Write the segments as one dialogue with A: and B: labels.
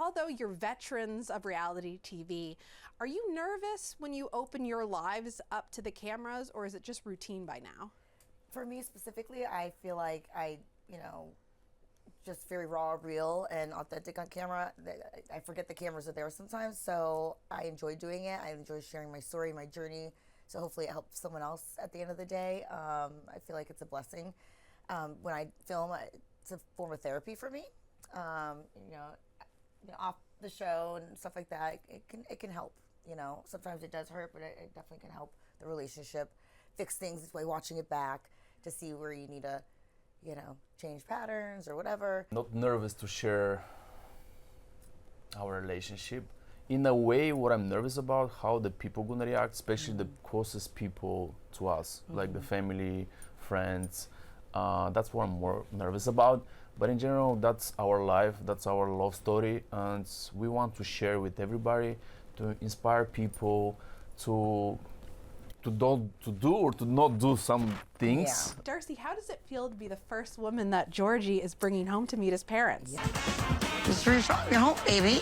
A: although you're veterans of reality TV, are you nervous when you open your lives up to the cameras, or is it just routine by now?
B: For me specifically, I feel like just very raw, real, and authentic on camera. I forget the cameras are there sometimes, so I enjoy doing it. I enjoy sharing my story, my journey, so hopefully it helps someone else at the end of the day. I feel like it's a blessing. When I film, it's a form of therapy for me. Off the show and stuff like that, it can help. Sometimes it does hurt, but it definitely can help the relationship, fix things by watching it back to see where you need to, change patterns or whatever.
C: Not nervous to share our relationship. In a way, what I'm nervous about, how the people gonna react, especially the closest people to us, like the family, friends. That's what I'm more nervous about. But in general, that's our life, that's our love story, and we want to share with everybody to inspire people to do or to not do some things.
A: Yeah. Darcey, how does it feel to be the first woman that Georgi is bringing home to meet his parents?
B: Yeah. Just where you're home, baby.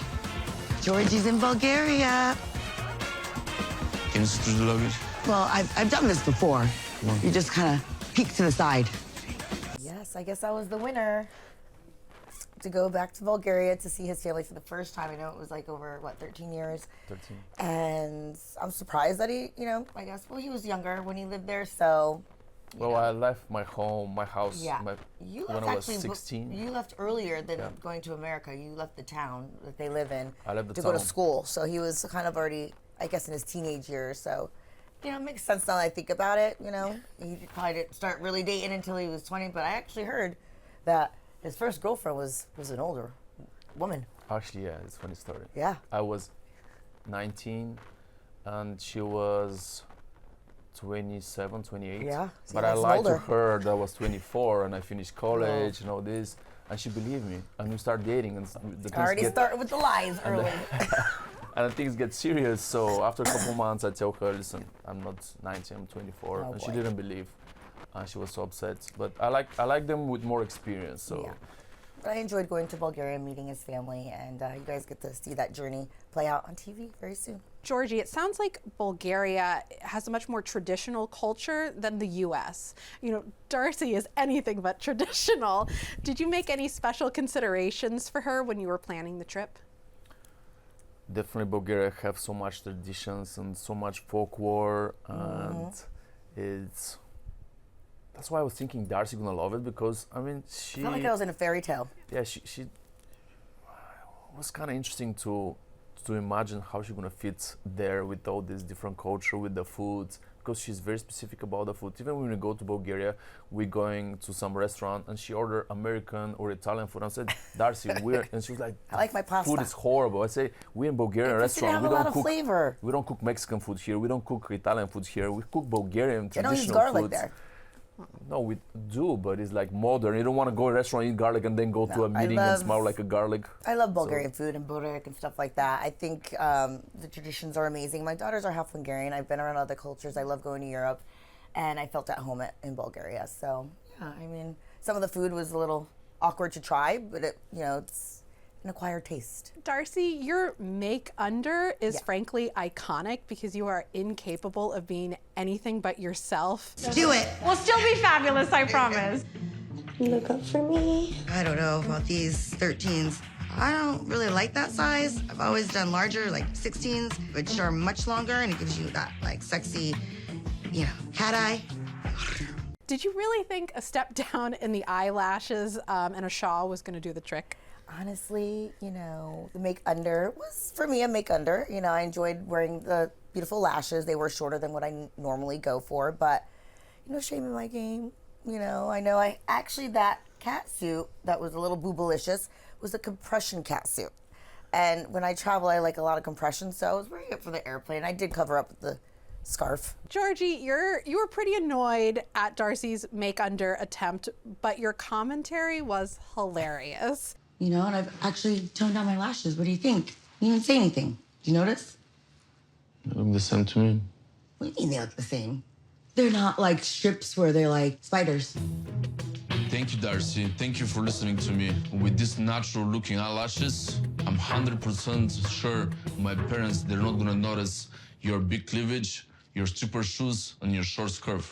B: Georgi's in Bulgaria.
D: Can you do the luggage?
B: Well, I've done this before. You just kind of peek to the side. Yes, I guess I was the winner. To go back to Bulgaria to see his family for the first time. I know it was like over, 13 years?
C: 13.
B: And I'm surprised that he, I guess, he was younger when he lived there, so.
C: Well, I left my home, my house, when I was 16.
B: You left earlier than going to America. You left the town that they live in to go to
C: town.
B: school. So he was kind of already, I guess, in his teenage years. So, it makes sense now that I think about it, He probably didn't start really dating until he was 20, but I actually heard that his first girlfriend was an older woman.
C: Actually, yeah, it's a funny story.
B: Yeah.
C: I was 19 and she was 27, 28.
B: Yeah.
C: But I lied to her that I was 24 and I finished college and all this. And she believed me. And we started dating. And the
B: I already started with the lies early.
C: And things get serious. So after a couple months, I tell her, listen, I'm not 19, I'm 24.
B: Oh,
C: and
B: boy.
C: she didn't believe. She was so upset. But I like them with more experience. So.
B: Yeah. But I enjoyed going to Bulgaria and meeting his family. And you guys get to see that journey play out on TV very soon.
A: Georgi, it sounds like Bulgaria has a much more traditional culture than the U.S. Darcey is anything but traditional. Did you make any special considerations for her when you were planning the trip?
C: Definitely Bulgaria have so much traditions and so much folklore, and that's why I was thinking Darcey gonna love it, because she
B: I felt like I was in a fairy tale.
C: Yeah, she was kind of interesting to imagine how she's gonna fit there with all this different culture, with the foods, because she's very specific about the food. Even when we go to Bulgaria, we're going to some restaurant and she ordered American or Italian food. I said, Darcey, and she was like,
B: I like my pasta.
C: Food is horrible. I say, we're in Bulgarian restaurant.
B: We don't cook flavor.
C: We don't cook Mexican food here. We don't cook Italian food here. We cook Bulgarian traditional foods.
B: They don't use garlic there.
C: No, we do, but it's like modern. You don't want to go to a restaurant, eat garlic, and then go to a meeting and smell like a garlic.
B: I love Bulgarian food and burek and stuff like that. I think the traditions are amazing. My daughters are half Hungarian. I've been around other cultures. I love going to Europe, and I felt at home in Bulgaria. So, yeah, some of the food was a little awkward to try, but it's an acquired taste.
A: Darcey, your makeunder is frankly iconic because you are incapable of being anything but yourself.
B: Do it.
E: We'll still be fabulous, I promise.
F: Look up for me.
B: I don't know about these 13s. I don't really like that size. I've always done larger, like 16s, which are much longer, and it gives you that, sexy, cat eye.
A: Did you really think a step down in the eyelashes and a shawl was going to do the trick?
B: Honestly, the makeunder was, for me, a makeunder. I enjoyed wearing the beautiful lashes. They were shorter than what I normally go for, but, shame in my game. That cat suit that was a little boobalicious was a compression cat suit. And when I travel, I like a lot of compression, so I was wearing it for the airplane. I did cover up with the scarf.
A: Georgi, you were pretty annoyed at Darcey's makeunder attempt, but your commentary was hilarious.
B: And I've actually toned down my lashes. What do you think? You didn't say anything. Did you notice?
D: They look the same to me.
B: What do you mean they look the same? They're not like strips where they're like spiders.
D: Thank Thank you, Darcey. Thank you for listening to me. With these natural-looking eyelashes, I'm 100% sure my parents, they're not gonna notice your big cleavage, your super shoes, and your short skirt.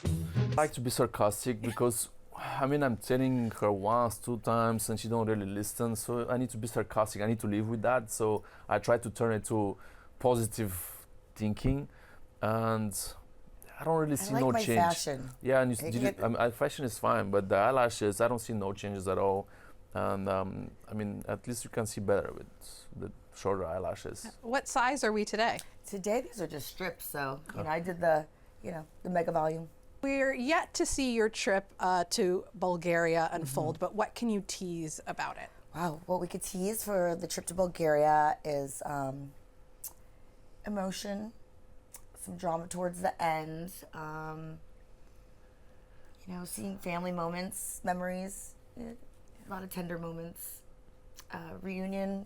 C: I like to be sarcastic because, I mean, I'm telling her once, 2 times, and she don't really listen. So I need to be sarcastic. I need to live with that. So I try to turn it to positive thinking, and I don't really see
B: I like
C: no
B: my
C: change.
B: fashion.
C: Yeah, and fashion is fine, but the eyelashes, I don't see no changes at all. And I mean, at least you can see better with the shorter eyelashes.
A: What size are we today?
B: Today, these are just strips, so, I did the mega volume.
A: We're yet to see your trip to Bulgaria unfold, but what can you tease about it?
B: Wow, what we could tease for the trip to Bulgaria is emotion, some drama towards the end, seeing family moments, memories, a lot of tender moments, reunion.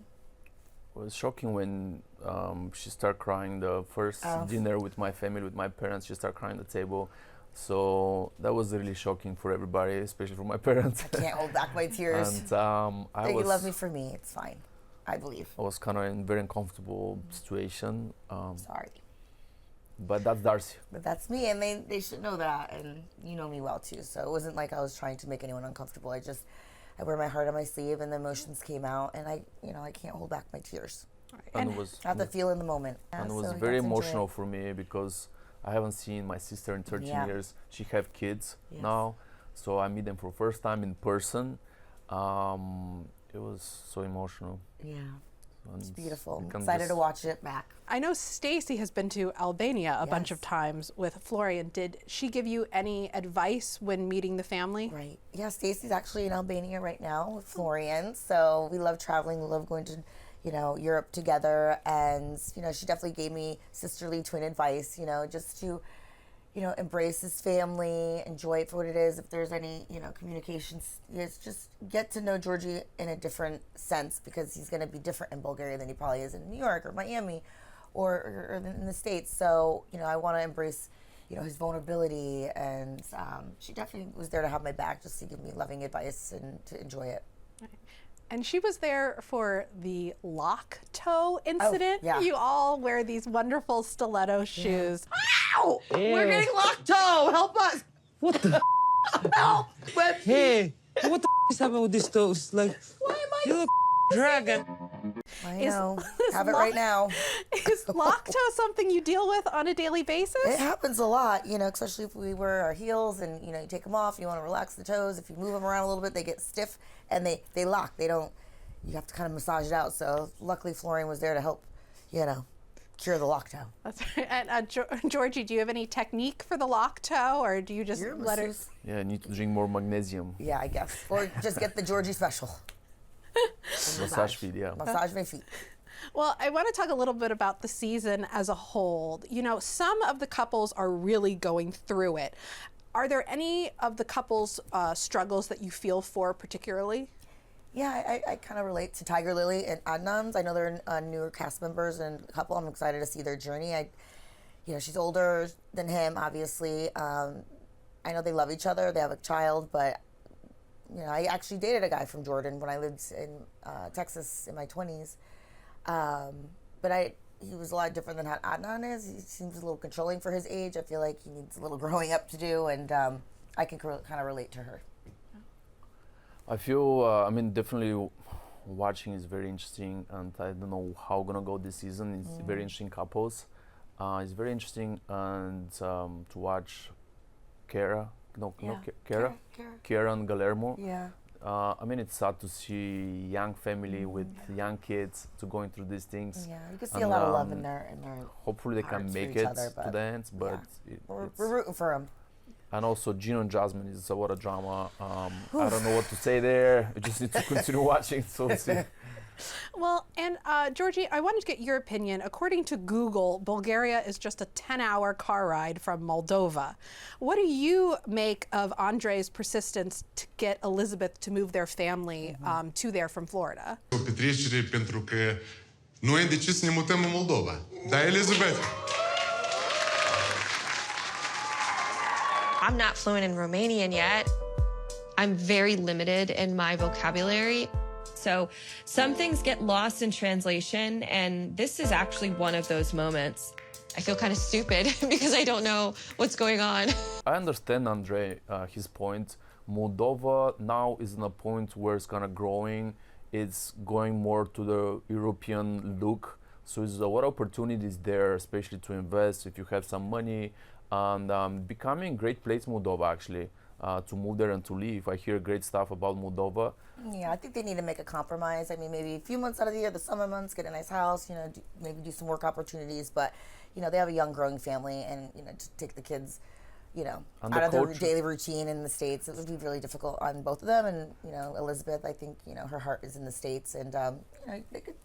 C: It was shocking when she started crying the first dinner with my family, with my parents. She started crying at the table. So that was really shocking for everybody, especially for my parents.
B: I can't hold back my tears.
C: And
B: You love me for me, it's fine, I believe.
C: I was kind of in a very uncomfortable situation.
B: Sorry.
C: But that's Darcey.
B: But that's me, and they should know that, and you know me well too. So it wasn't like I was trying to make anyone uncomfortable. I wear my heart on my sleeve, and the emotions came out, and I can't hold back my tears.
C: And it was,
B: I have to feel in the moment.
C: and it
B: So
C: was
B: you
C: very
B: have to enjoy
C: emotional
B: it.
C: for me because I haven't seen my sister in 13
B: Yeah.
C: years. She have kids
B: Yes.
C: now, so I meet them for first time in person. It was so emotional.
B: Yeah,
C: And
B: it's beautiful.
C: you
B: I'm
C: can
B: excited
C: just-
B: to watch it back.
A: I know Stacey has been to Albania a bunch of
B: Yes.
A: times with Florian. Did she give you any advice when meeting the family?
B: Right. Yeah, Stacey's actually in Albania right now with Florian. So we love traveling. We love going to, Europe together. And, she definitely gave me sisterly twin advice, just to, embrace his family, enjoy it for what it is. If there's any, communications, just get to know Georgi in a different sense because he's going to be different in Bulgaria than he probably is in New York or Miami or in the States. So, I want to embrace, his vulnerability. And she definitely was there to have my back just to give me loving advice and to enjoy it.
A: And she was there for the lock toe incident.
B: yeah.
A: You all wear these wonderful stiletto shoes.
B: Ow! We're getting locked toe! Help us!
G: What the?
B: Help!
G: Hey, what the is happening with these toes? Like,
B: Why am I?
G: you look dragon.
B: I
A: Is-
B: know.
A: is
B: Have it
A: lock-
B: right now.
A: Is lock toe something you deal with on a daily basis?
B: It happens a lot, especially if we wear our heels and, you take them off, you want to relax the toes. If you move them around a little bit, they get stiff and they lock. They don't, you have to kind of massage it out. So luckily Florian was there to help, cure the lock toe.
A: That's right. And Georgie, do you have any technique for the lock toe, or do you just
B: You're a
A: let it?
B: masseuse.
C: Yeah, I need to drink more magnesium.
B: Yeah, I guess. Or just get the Georgi special.
C: Massage feet, yeah.
B: Massage my feet.
A: Well, I want to talk a little bit about the season as a whole. Some of the couples are really going through it. Are there any of the couples' struggles that you feel for particularly?
B: Yeah, I kind of relate to Tiger Lily and Adnan's. I know they're newer cast members and a couple. I'm excited to see their journey. She's older than him, obviously. I know they love each other. They have a child, but I actually dated a guy from Jordan when I lived in Texas in my 20s. But he was a lot different than how Adnan is. He seems a little controlling for his age. I feel like he needs a little growing up to do, and I can kind of relate to her.
C: I feel, definitely watching is very interesting, and I don't know how gonna go this season. It's very interesting couples. It's very interesting and to watch Kara and Guillermo.
B: Yeah.
C: It's sad to see young family with young kids to going through these things.
B: Yeah, you can see
C: And,
B: a lot of love in their
C: hopefully they can
B: hearts for
C: make
B: each
C: it
B: other,
C: to
B: but
C: the end, but
B: we're rooting for him.
C: and also Gino and Jasmine is a lot of drama. I don't know what to say there. I just need to continue watching. So we'll see.
A: Well, and Georgie, I wanted to get your opinion. According to Google, Bulgaria is just a 10-hour car ride from Moldova. What do you make of Andrei's persistence to get Elizabeth to move their family to there from Florida?
H: O petrecere pentru că noi am decis să ne mutăm în Moldova. Da, Elizabeth?
I: I'm not fluent in Romanian yet. I'm very limited in my vocabulary. So some things get lost in translation, and this is actually one of those moments. I feel kind of stupid because I don't know what's going on.
C: I understand Andre, his point. Moldova now is in a point where it's kind of growing. It's going more to the European look. So there's a lot of opportunities there, especially to invest if you have some money. And becoming a great place, Moldova, actually, to move there and to live. I hear great stuff about Moldova.
B: Yeah, I think they need to make a compromise. I mean, maybe a few months out of the year, the summer months, get a nice house, maybe do some work opportunities. But, they have a young, growing family, and, to take the kids, out of their daily routine in the States, it would be really difficult on both of them. And, Elizabeth, I think, her heart is in the States. And, they could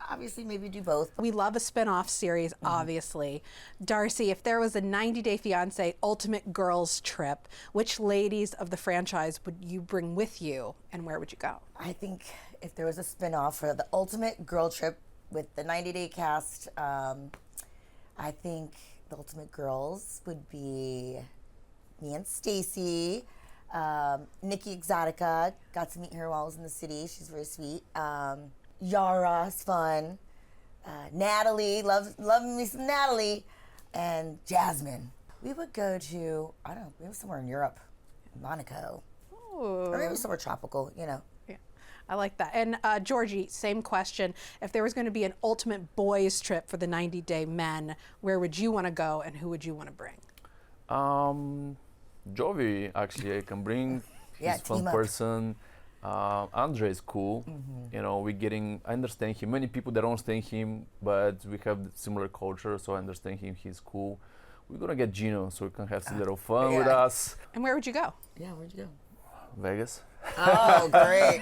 B: obviously maybe do both.
A: We love a spin-off series, obviously. Darcey, if there was a 90-day Fiancé ultimate girls trip, which ladies of the franchise would you bring with you, and where would you go?
B: I think if there was a spin-off for the ultimate girl trip with the 90-day cast, I think the ultimate girls would be me and Stacey, Nikki Exotica, got to meet her while I was in the city. She's very sweet. Yara is fun. Natalie, love me some Natalie. And Jasmine. We would go to, I don't know, maybe somewhere in Europe, Monaco.
A: Ooh.
B: Or maybe somewhere tropical,
A: Yeah, I like that. And Georgie, same question. If there was going to be an ultimate boys trip for the 90-day men, where would you want to go and who would you want to bring?
C: Jovi, actually, I can bring. He's a fun person. Andre is cool. I understand him. Many people that don't understand him, but we have similar culture, so I understand him. He's cool. We're gonna get Gino, so we can have some little fun with us.
A: And where would you go?
B: Yeah, where'd you go?
C: Vegas.
B: Oh, great.